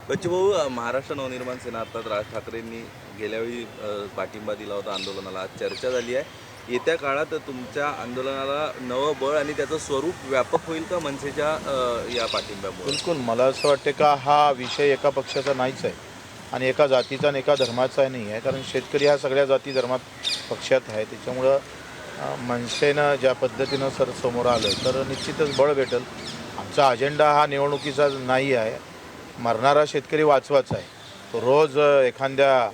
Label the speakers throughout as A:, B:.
A: बच्चूभाऊ, महाराष्ट्र नवनिर्माण सेना अर्थात राज ठाकरेंनी गेल्यावेळी पाठिंबा दिला होता आंदोलनाला, आज चर्चा झाली आहे. येत्या काळात तुमच्या आंदोलनाला नवं बळ आणि त्याचं स्वरूप व्यापक होईल का मनसेच्या या पाठिंब्यामुळे?
B: बिलकुल. मला असं वाटते का हा विषय एका पक्षाचा नाहीच आहे आणि एका जातीचा आणि एका धर्माचा नाही आहे. कारण शेतकरी हा सगळ्या जाती धर्मात पक्षात आहे. त्याच्यामुळं मनसेनं ज्या पद्धतीनं समोर आलं तर निश्चितच बळ भेटेल. आमचा अजेंडा हा निवडणुकीचा नाही आहे. मरणारा शेतकरी वाचवाचा आहे. तो रोज एखाद्या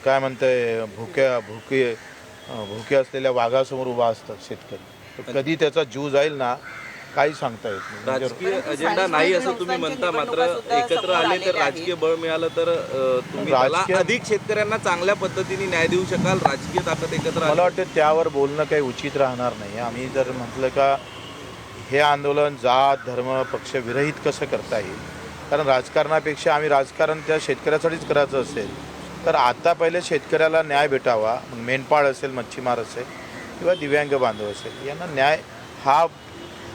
B: काय म्हणते भुके असलेल्या वाघासमोर उभा असतात शेतकरी. तर कधी त्याचा जीव जाईल ना काही सांगता येत नाही.
A: राजकीय अजेंडा नाही असं तुम्ही म्हणता, मात्र एकत्र आले तर राजकीय बळ मिळालं तर तुम्ही अधिक शेतकऱ्यांना चांगल्या पद्धतीने न्याय देऊ शकाल. राजकीय ताकद एकत्र
B: मला वाटतं त्यावर बोलणं काही उचित राहणार नाही. आम्ही जर म्हटलं का हे आंदोलन जात धर्म पक्ष विरहित कसं करता येईल, कारण राजकारणापेक्षा आम्ही राजकारण त्या शेतकऱ्यासाठीच करायचं असेल तर आता पहिले शेतकऱ्याला न्याय भेटावा. मग मेंढपाळ असेल, मच्छीमार असेल किंवा दिव्यांग बांधव असेल, यांना न्याय हा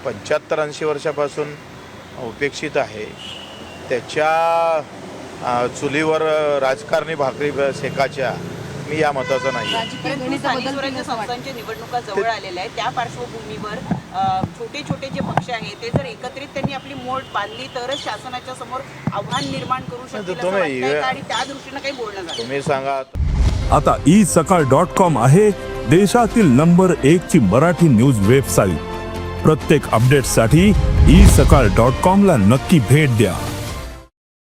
B: 75-80 वर्षापासून उपेक्षित आहे. त्याच्या चुलीवर राजकारणी भाकरी शेकाच्या मी या मताचा नाही.
C: संस्थांच्या निवडणुका जवळ आलेल्या आहेत, त्या पार्श्वभूमीवर छोटे छोटे जे पक्ष आहेत ते जर एकत्रित त्यांनी आपली मोड बांधली तरच शासनाच्या समोर आव्हान निर्माण करू शकतील आणि त्या दृष्टीनं काही बोलणं झालं.
B: तुम्ही सांगा.
D: आता isakal.com आहे देशातील नंबर 1 ची मराठी न्यूज वेबसाईट. प्रत्येक अपडेटसाठी isakal.com ला नक्की भेट द्या.